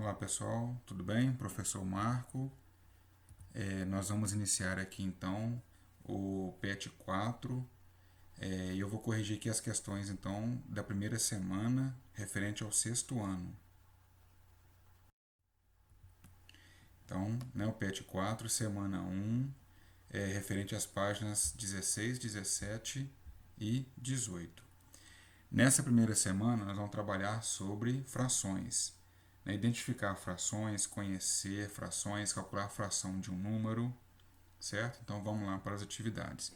Olá pessoal, tudo bem? Professor Marco. Nós vamos iniciar aqui então o PET 4 e eu vou corrigir aqui as questões então da primeira semana referente ao sexto ano. Então, o PET 4, semana 1, referente às páginas 16, 17 e 18. Nessa primeira semana nós vamos trabalhar sobre frações. Identificar frações, conhecer frações, calcular a fração de um número, certo? Então vamos lá para as atividades.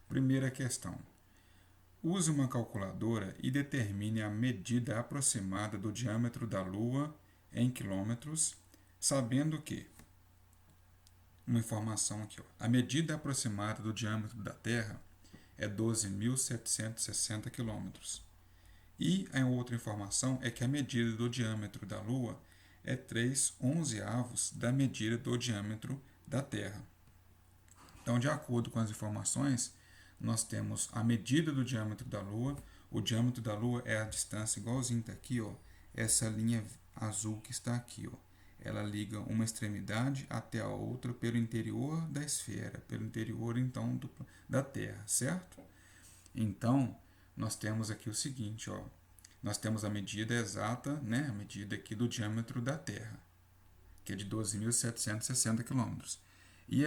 Primeira questão. Use uma calculadora e determine a medida aproximada do diâmetro da Lua em quilômetros, sabendo que, uma informação aqui, a medida aproximada do diâmetro da Terra é 12.760 quilômetros. E a outra informação é que a medida do diâmetro da Lua é 3/11 da medida do diâmetro da Terra. Então, de acordo com as informações, nós temos a medida do diâmetro da Lua. O diâmetro da Lua é a distância igualzinho está aqui, ó, essa linha azul que está aqui, ó. Ela liga uma extremidade até a outra pelo interior da esfera, pelo interior então da Terra, certo? Então, nós temos aqui o seguinte, ó, nós temos a medida exata, a medida aqui do diâmetro da Terra, que é de 12.760 km. E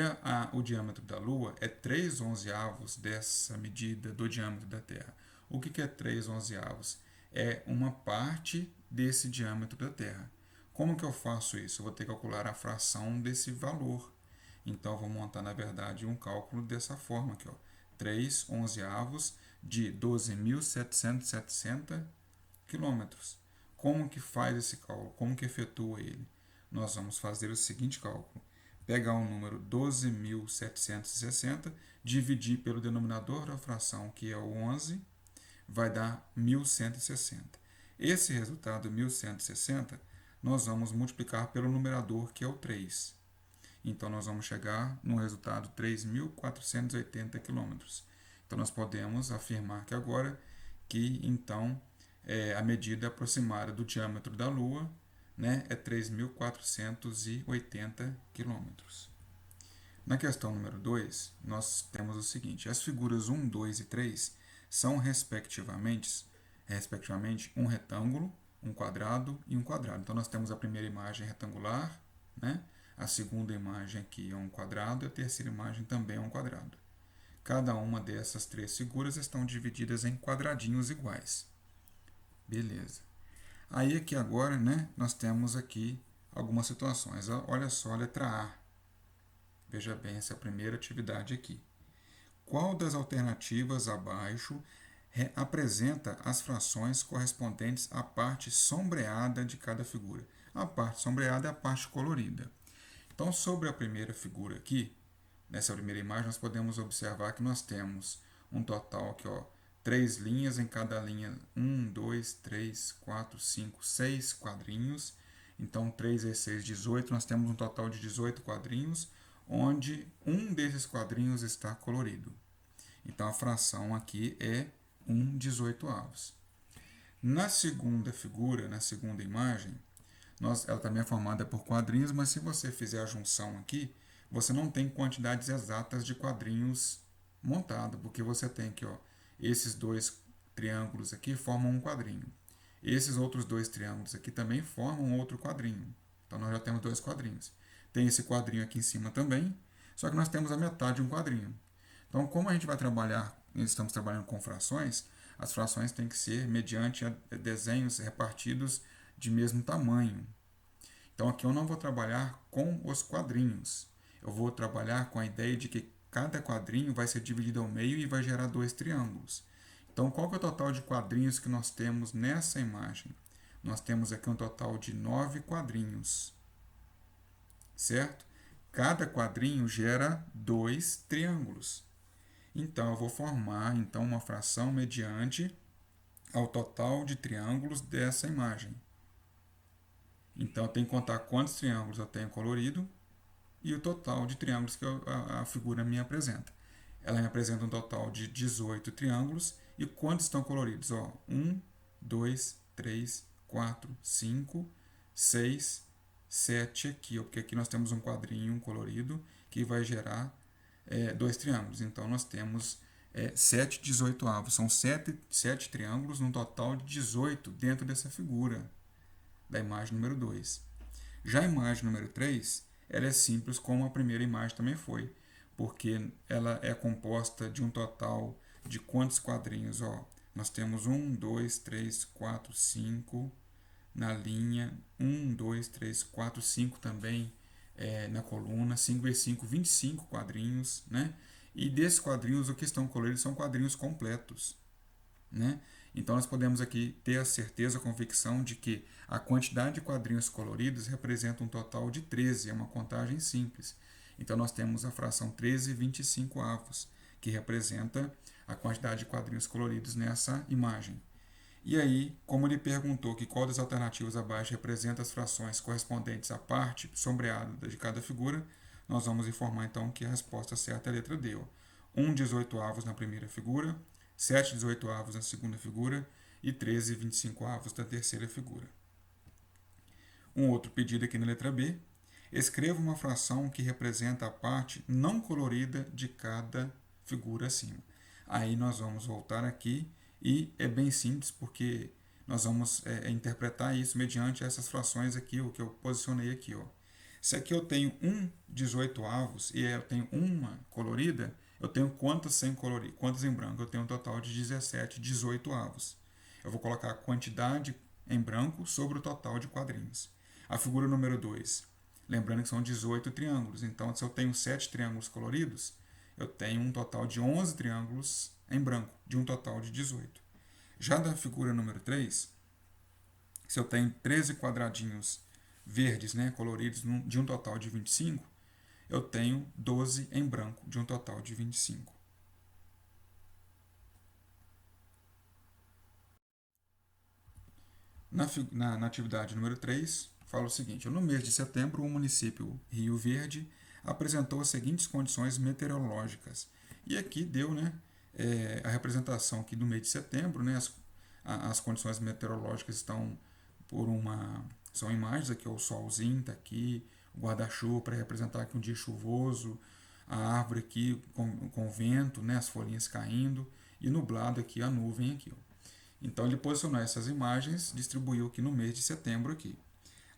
o diâmetro da Lua é 3/11 dessa medida do diâmetro da Terra. O que é 3/11? É uma parte desse diâmetro da Terra. Como que eu faço isso? Eu vou ter que calcular a fração desse valor. Então, eu vou montar, na verdade, um cálculo dessa forma aqui, ó. 3/11 de 12.760 quilômetros. Como que faz esse cálculo? Como que efetua ele? Nós vamos fazer o seguinte cálculo. Pegar o número 12.760, dividir pelo denominador da fração, que é o 11, vai dar 1.160. Esse resultado, 1.160, nós vamos multiplicar pelo numerador, que é o 3. Então, nós vamos chegar no resultado 3.480 quilômetros. Então, nós podemos afirmar que agora, então, a medida aproximada do diâmetro da Lua é 3.480 quilômetros. Na questão número 2, nós temos o seguinte: as figuras 1, 2 e 3 são, respectivamente um retângulo, um quadrado e um quadrado. Então, nós temos a primeira imagem retangular, a segunda imagem aqui é um quadrado e a terceira imagem também é um quadrado. Cada uma dessas três figuras estão divididas em quadradinhos iguais. Beleza. Aí aqui agora, nós temos aqui algumas situações. Olha só a letra A. Veja bem essa primeira atividade aqui. Qual das alternativas abaixo apresenta as frações correspondentes à parte sombreada de cada figura? A parte sombreada é a parte colorida. Então, sobre a primeira figura aqui, nessa primeira imagem, nós podemos observar que nós temos um total aqui, ó, 3 linhas, em cada linha 1, 2, 3, 4, 5, 6 quadrinhos. Então, 3 vezes 6, 18. Nós temos um total de 18 quadrinhos, onde um desses quadrinhos está colorido. Então, a fração aqui é 1/18. Na segunda figura, na segunda imagem, ela também é formada por quadrinhos, mas se você fizer a junção aqui, você não tem quantidades exatas de quadrinhos montados, porque você tem aqui, ó, esses dois triângulos aqui formam um quadrinho. Esses outros dois triângulos aqui também formam outro quadrinho. Então, nós já temos 2 quadrinhos. Tem esse quadrinho aqui em cima também, só que nós temos a metade de um quadrinho. Então, como a gente vai trabalhar, estamos trabalhando com frações, as frações têm que ser mediante desenhos repartidos de mesmo tamanho. Então, aqui eu não vou trabalhar com os quadrinhos. Eu vou trabalhar com a ideia de que cada quadrinho vai ser dividido ao meio e vai gerar 2 triângulos. Então, qual que é o total de quadrinhos que nós temos nessa imagem? Nós temos aqui um total de 9 quadrinhos, certo? Cada quadrinho gera 2 triângulos. Então, eu vou formar uma fração mediante ao total de triângulos dessa imagem. Então, eu tenho que contar quantos triângulos eu tenho colorido e o total de triângulos que a figura me apresenta. Ela me apresenta um total de 18 triângulos. E quantos estão coloridos? 1, 2, 3, 4, 5, 6, 7 aqui, ó, porque aqui nós temos um quadrinho colorido que vai gerar dois triângulos. Então, nós temos 7 18avos. São 7 triângulos, num total de 18 dentro dessa figura da imagem número 2. Já a imagem número 3, ela é simples como a primeira imagem também foi, porque ela é composta de um total de quantos quadrinhos? Ó, nós temos 1, 2, 3, 4, 5 na linha, 1, 2, 3, 4, 5 também na coluna, 5 vezes 5, 25 quadrinhos, né? E desses quadrinhos, o que estão coloridos são quadrinhos completos, né? Então, nós podemos aqui ter a certeza, a convicção de que a quantidade de quadrinhos coloridos representa um total de 13, é uma contagem simples. Então, nós temos a fração 13/25avos, que representa a quantidade de quadrinhos coloridos nessa imagem. E aí, como ele perguntou que qual das alternativas abaixo representa as frações correspondentes à parte sombreada de cada figura, nós vamos informar então que a resposta certa é a letra D. 1 18avos na primeira figura, 7 18avos na segunda figura e 13 25avos da terceira figura. Um outro pedido aqui na letra B. Escreva uma fração que representa a parte não colorida de cada figura acima. Aí nós vamos voltar aqui e é bem simples porque nós vamos interpretar isso mediante essas frações aqui, o que eu posicionei aqui. Ó. Se aqui eu tenho 1 18avos e eu tenho uma colorida, eu tenho quantas sem colorir? Quantas em branco? Eu tenho um total de 17 18avos. Eu vou colocar a quantidade em branco sobre o total de quadrinhos. A figura número 2. Lembrando que são 18 triângulos. Então, se eu tenho 7 triângulos coloridos, eu tenho um total de 11 triângulos em branco, de um total de 18. Já da figura número 3, se eu tenho 13 quadradinhos verdes, né, coloridos, de um total de 25, eu tenho 12 em branco, de um total de 25. Na atividade número 3, fala o seguinte: no mês de setembro, o município Rio Verde apresentou as seguintes condições meteorológicas. E aqui deu, né, a representação aqui do mês de setembro, né, as condições meteorológicas estão são imagens aqui, o solzinho está aqui, o guarda-chuva para representar aqui um dia chuvoso, a árvore aqui com vento, né, as folhinhas caindo, e nublado aqui, a nuvem aqui. Ó. Então ele posicionou essas imagens, distribuiu aqui no mês de setembro aqui.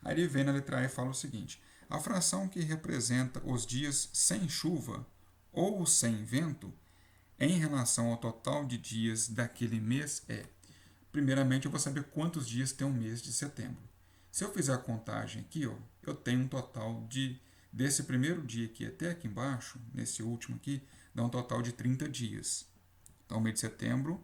Aí ele vem na letra A e fala o seguinte: a fração que representa os dias sem chuva ou sem vento em relação ao total de dias daquele mês é. Primeiramente, eu vou saber quantos dias tem um mês de setembro. Se eu fizer a contagem aqui, ó, eu tenho um total desse primeiro dia aqui até aqui embaixo, nesse último aqui, dá um total de 30 dias. Então, o mês de setembro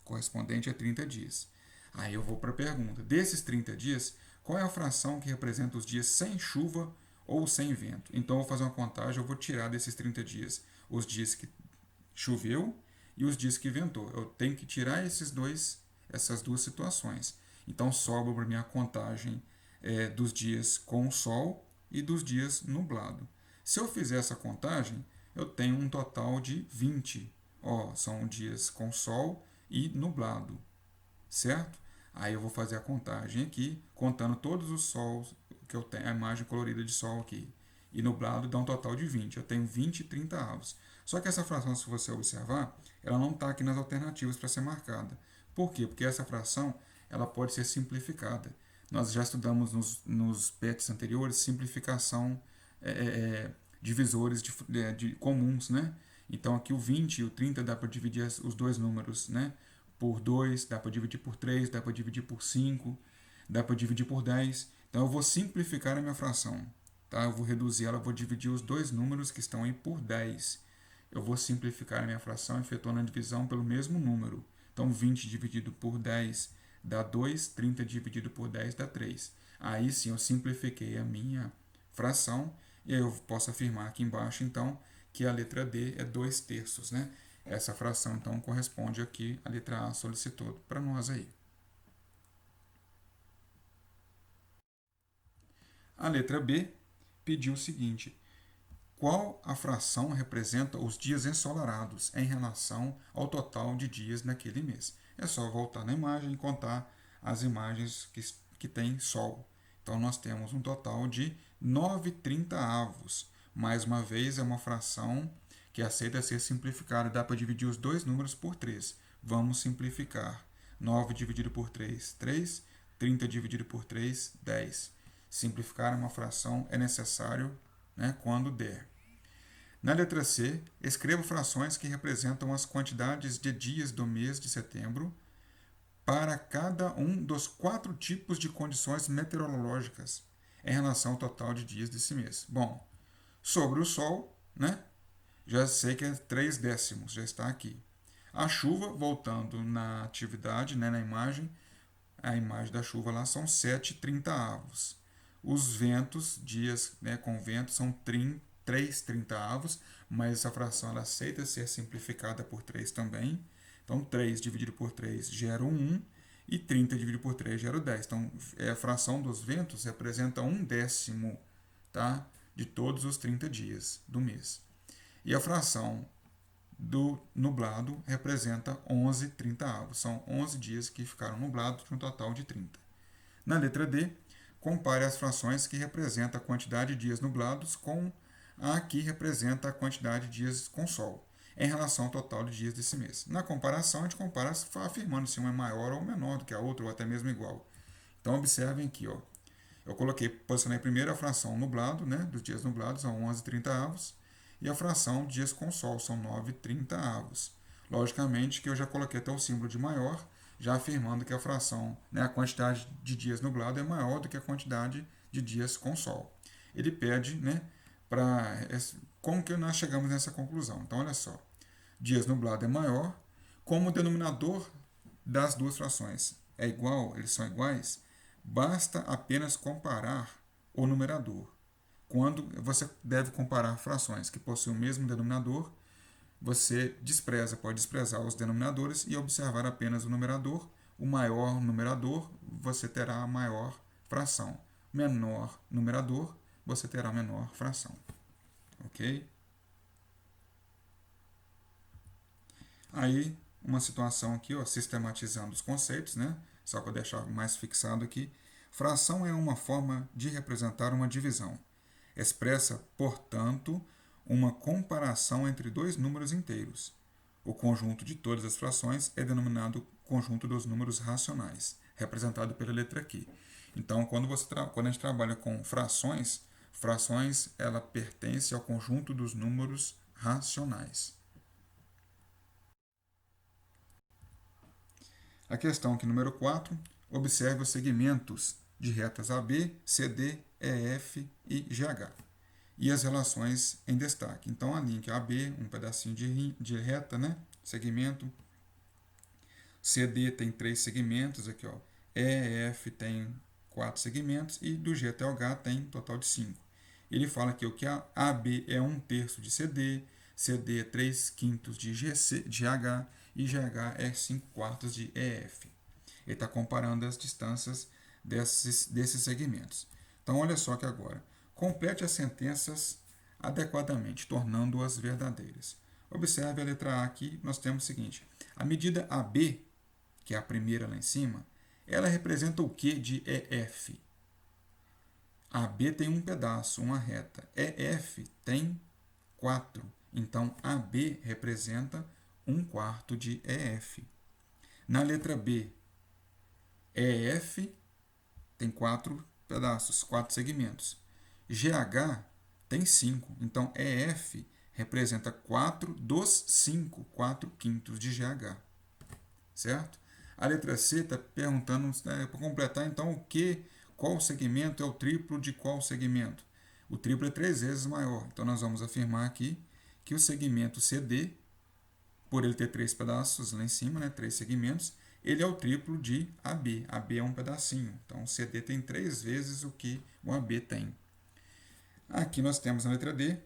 correspondente a 30 dias. Aí eu vou para a pergunta: desses 30 dias, qual é a fração que representa os dias sem chuva ou sem vento? Então, eu vou fazer uma contagem, eu vou tirar desses 30 dias os dias que choveu e os dias que ventou. Eu tenho que tirar essas duas situações. Então, sobra para mim a contagem dos dias com sol e dos dias nublado. Se eu fizer essa contagem, eu tenho um total de 20. Ó, são dias com sol e nublado, certo? Aí eu vou fazer a contagem aqui, contando todos os sols que eu tenho, a imagem colorida de sol aqui. E nublado dá um total de 20. Eu tenho 20 e 30 avos. Só que essa fração, se você observar, ela não está aqui nas alternativas para ser marcada. Por quê? Porque essa fração ela pode ser simplificada. Nós já estudamos nos PETs anteriores simplificação divisores de comuns, né? Então aqui o 20 e o 30 dá para dividir os dois números, né? Por 2, dá para dividir por 3, dá para dividir por 5, dá para dividir por 10. Então eu vou simplificar a minha fração. Tá? Eu vou reduzir ela, vou dividir os dois números que estão aí por 10. Eu vou simplificar a minha fração efetuando a divisão pelo mesmo número. Então 20 dividido por 10 dá 2, 30 dividido por 10 dá 3. Aí sim eu simplifiquei a minha fração e aí eu posso afirmar aqui embaixo então que a letra D é 2/3, né? Essa fração então corresponde aqui à letra A solicitou para nós aí. A letra B pediu o seguinte: qual a fração representa os dias ensolarados em relação ao total de dias naquele mês? É só voltar na imagem e contar as imagens que tem sol. Então, nós temos um total de 9/30. Mais uma vez, é uma fração que aceita ser simplificada. Dá para dividir os dois números por 3. Vamos simplificar. 9 dividido por 3, 3. 30 dividido por 3, 10. Simplificar uma fração é necessário, né, quando der. Na letra C, escreva frações que representam as quantidades de dias do mês de setembro para cada um dos 4 tipos de condições meteorológicas em relação ao total de dias desse mês. Bom, sobre o Sol, né? Já sei que é 3/10, já está aqui. A chuva, voltando na atividade, né, na imagem, a imagem da chuva lá são 7/30. Os ventos, dias, né, com vento, são 3/30, mas essa fração ela aceita ser simplificada por 3 também. Então, 3 dividido por 3 gera 1, e 30 dividido por 3 gera 10. Então, a fração dos ventos representa 1/10, tá, de todos os 30 dias do mês. E a fração do nublado representa 11/30. São 11 dias que ficaram nublados, de um total de 30. Na letra D, compare as frações que representam a quantidade de dias nublados com a que representa a quantidade de dias com sol, em relação ao total de dias desse mês. Na comparação, a gente compara afirmando se uma é maior ou menor do que a outra, ou até mesmo igual. Então, observem aqui, ó. Eu posicionei primeiro a fração nublado, né, dos dias nublados, são 11/30, e a fração de dias com sol, são 9/30. Logicamente que eu já coloquei até o símbolo de maior, já afirmando que a fração, né, a quantidade de dias nublado é maior do que a quantidade de dias com sol. Ele pede, né, como que nós chegamos nessa conclusão. Então, olha só, dias nublado é maior, como o denominador das duas frações é igual, eles são iguais, basta apenas comparar o numerador. Quando você deve comparar frações que possuem o mesmo denominador, você pode desprezar os denominadores e observar apenas o numerador. O maior numerador, você terá a maior fração. Menor numerador, você terá a menor fração. Ok? Aí, uma situação aqui, ó, sistematizando os conceitos, né? Só para deixar mais fixado aqui. Fração é uma forma de representar uma divisão. Expressa, portanto, uma comparação entre dois números inteiros. O conjunto de todas as frações é denominado conjunto dos números racionais, representado pela letra Q. Então, quando a gente trabalha com frações ela pertence ao conjunto dos números racionais. A questão aqui número 4, observe os segmentos de retas AB, CD, EF e GH e as relações em destaque. Então, a linha AB, um pedacinho de reta, né? Segmento. CD tem 3 segmentos, aqui, ó. EF tem 4 segmentos e do G até o H tem total de 5. Ele fala aqui que a AB é 1/3 de CD, CD é 3/5 de GH e GH é 5/4 de EF. Ele está comparando as distâncias desses segmentos. Então, olha só que agora, complete as sentenças adequadamente, tornando-as verdadeiras. Observe a letra A aqui, nós temos o seguinte, a medida AB, que é a primeira lá em cima, ela representa o que de EF? AB tem um pedaço, uma reta. EF tem 4. Então, AB representa 1/4 de EF. Na letra B, EF tem 4 pedaços, 4 segmentos. GH tem 5. Então, EF representa 4 dos 5, 4/5 de GH. Certo? A letra C está perguntando, para completar, então, qual segmento é o triplo de qual segmento? O triplo é 3 vezes maior. Então, nós vamos afirmar aqui que o segmento CD, por ele ter 3 pedaços lá em cima, né, 3 segmentos, ele é o triplo de AB. AB é um pedacinho. Então, o CD tem 3 vezes o que o AB tem. Aqui nós temos na letra D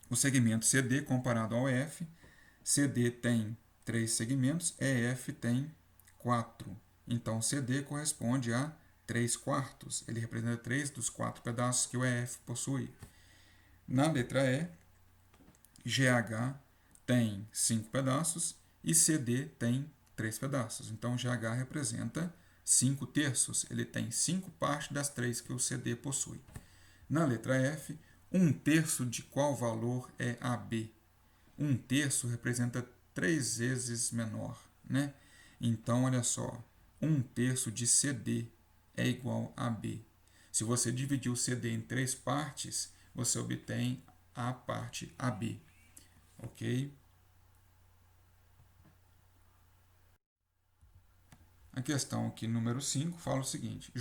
o segmento CD comparado ao EF. CD tem 3 segmentos, EF tem 4. Então, CD corresponde a 3/4. Ele representa 3 dos 4 pedaços que o EF possui. Na letra E, GH tem 5 pedaços e CD tem 3 pedaços. Então, GH representa 5 terços, ele tem 5 partes das 3 que o CD possui. Na letra F, 1 terço de qual valor é AB? 1 terço representa 3 vezes menor, né? Então, olha só, 1 terço de CD é igual a B. Se você dividir o CD em 3 partes, você obtém a parte AB, ok? A questão aqui, número 5, fala o seguinte: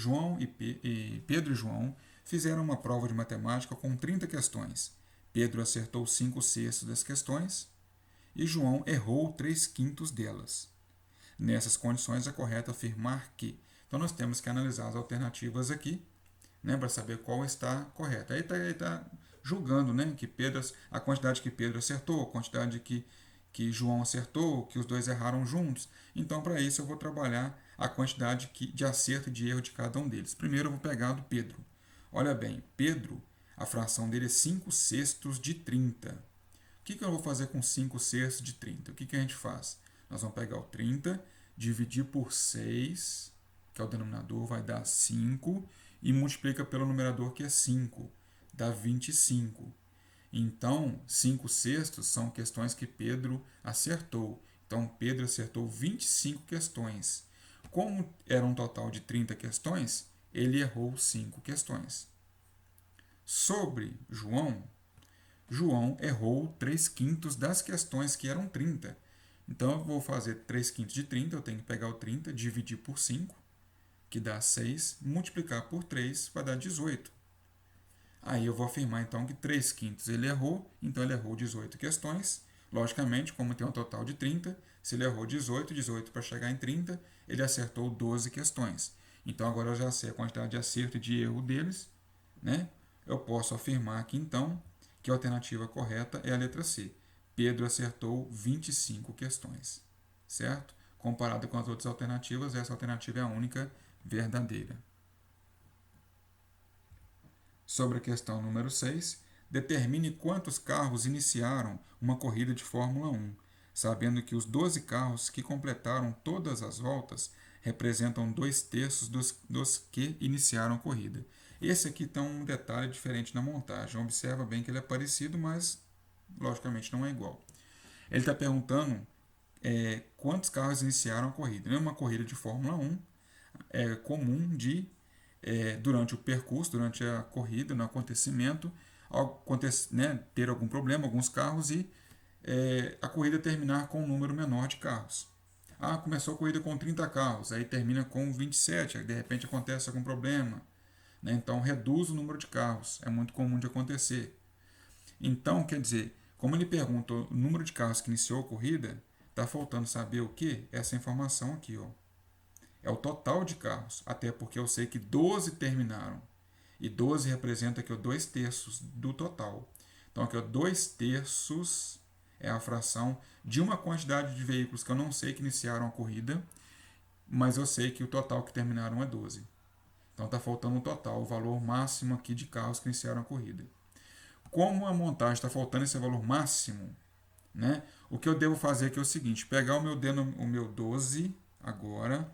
Pedro e João fizeram uma prova de matemática com 30 questões. Pedro acertou 5 sextos das questões e João errou 3 quintos delas. Nessas condições, é correto afirmar que. Então, nós temos que analisar as alternativas aqui, né, para saber qual está correta. Aí está julgando, né, que a quantidade que Pedro acertou, a quantidade que João acertou, que os dois erraram juntos. Então, para isso, eu vou trabalhar a quantidade de acerto e de erro de cada um deles. Primeiro, eu vou pegar a do Pedro. Olha bem, Pedro, a fração dele é 5 sextos de 30. O que eu vou fazer com 5 sextos de 30? O que a gente faz? Nós vamos pegar o 30, dividir por 6, que é o denominador, vai dar 5, e multiplica pelo numerador, que é 5, dá 25. Então, 5 sextos são questões que Pedro acertou. Então, Pedro acertou 25 questões. Como era um total de 30 questões, ele errou 5 questões. Sobre João errou 3 quintos das questões, que eram 30. Então, eu vou fazer 3 quintos de 30, eu tenho que pegar o 30, dividir por 5, que dá 6, multiplicar por 3, vai dar 18. Aí eu vou afirmar, então, que 3 quintos ele errou, então ele errou 18 questões. Logicamente, como tem um total de 30, se ele errou 18 para chegar em 30, ele acertou 12 questões. Então, agora eu já sei a quantidade de acerto e de erro deles, né? Eu posso afirmar aqui, então, que a alternativa correta é a letra C. Pedro acertou 25 questões, certo? Comparado com as outras alternativas, essa alternativa é a única verdadeira. Sobre a questão número 6, determine quantos carros iniciaram uma corrida de Fórmula 1, sabendo que os 12 carros que completaram todas as voltas representam 2 terços dos que iniciaram a corrida. Esse aqui tem um detalhe diferente na montagem. Observa bem que ele é parecido, mas logicamente não é igual. Ele está perguntando quantos carros iniciaram a corrida. Em uma corrida de Fórmula 1, é comum durante o percurso, durante a corrida, no acontecimento, ter algum problema, alguns carros, e a corrida terminar com um número menor de carros. Começou a corrida com 30 carros, aí termina com 27, aí de repente acontece algum problema, né? Então reduz o número de carros, é muito comum de acontecer. Então, quer dizer, como ele pergunta o número de carros que iniciou a corrida, está faltando saber o que? Essa informação aqui, ó. É o total de carros, até porque eu sei que 12 terminaram. E 12 representa aqui 2 terços do total. Então aqui 2 terços é a fração de uma quantidade de veículos que eu não sei que iniciaram a corrida, mas eu sei que o total que terminaram é 12. Então está faltando o total, o valor máximo aqui de carros que iniciaram a corrida. Como a montagem está faltando esse valor máximo, né? O que eu devo fazer aqui é o seguinte: pegar o meu 12 agora.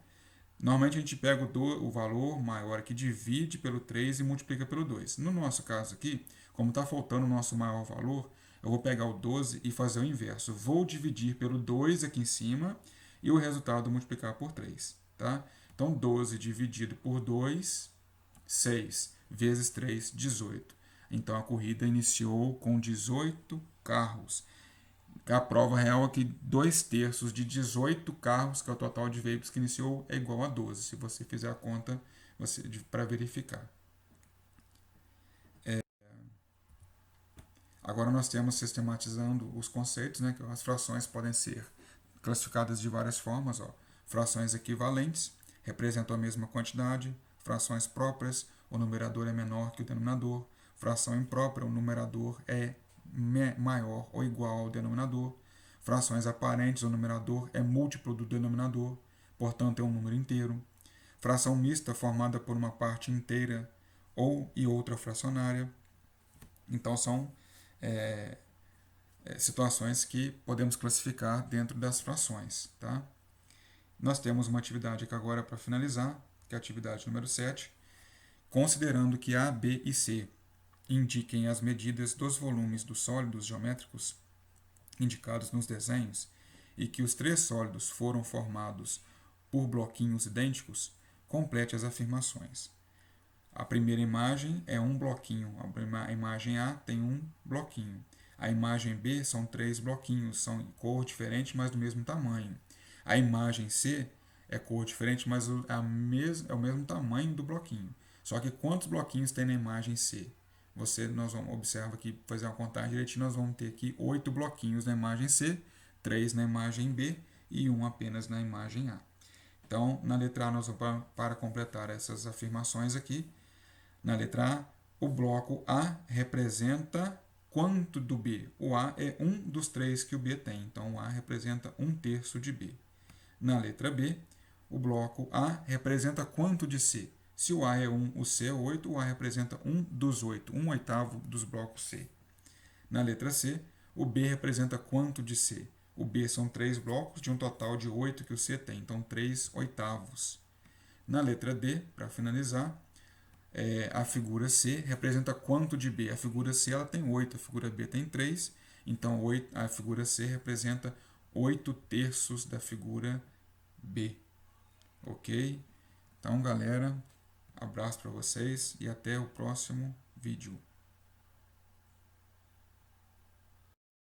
Normalmente a gente pega o valor maior aqui, divide pelo 3 e multiplica pelo 2. No nosso caso aqui, como está faltando o nosso maior valor, eu vou pegar o 12 e fazer o inverso. Vou dividir pelo 2 aqui em cima e o resultado multiplicar por 3. Tá? Então, 12 dividido por 2, 6 vezes 3, 18. Então, a corrida iniciou com 18 carros. A prova real é que 2 terços de 18 carros, que é o total de veículos que iniciou, é igual a 12, se você fizer a conta para verificar. Agora nós temos sistematizando os conceitos, né, que as frações podem ser classificadas de várias formas. Ó. Frações equivalentes representam a mesma quantidade, frações próprias, o numerador é menor que o denominador, fração imprópria, o numerador é maior ou igual ao denominador, frações aparentes, o numerador é múltiplo do denominador, portanto é um número inteiro, fração mista formada por uma parte inteira e outra fracionária. Então são situações que podemos classificar dentro das frações. Tá? Nós temos uma atividade aqui agora para finalizar, que é a atividade número 7, considerando que A, B e C indiquem as medidas dos volumes dos sólidos geométricos indicados nos desenhos e que os três sólidos foram formados por bloquinhos idênticos, complete as afirmações. A primeira imagem é um bloquinho, a imagem A tem um bloquinho. A imagem B são três bloquinhos, são cor diferente, mas do mesmo tamanho. A imagem C é cor diferente, mas é o mesmo tamanho do bloquinho. Só que quantos bloquinhos tem na imagem C? Nós vamos observar aqui, fazer uma contagem direitinho, nós vamos ter aqui 8 bloquinhos na imagem C, 3 na imagem B e 1 apenas na imagem A. Então, na letra A, nós vamos para completar essas afirmações aqui. Na letra A, o bloco A representa quanto do B? O A é um dos três que o B tem, então o A representa 1/3 de B. Na letra B, o bloco A representa quanto de C? Se o A é 1, o C é 8, o A representa 1 dos 8, 1/8 dos blocos C. Na letra C, o B representa quanto de C? O B são 3 blocos de um total de 8 que o C tem, então 3/8. Na letra D, para finalizar, a figura C representa quanto de B? A figura C ela tem 8, a figura B tem 3, então a figura C representa 8/3 da figura B. Ok? Então, galera, abraço para vocês e até o próximo vídeo.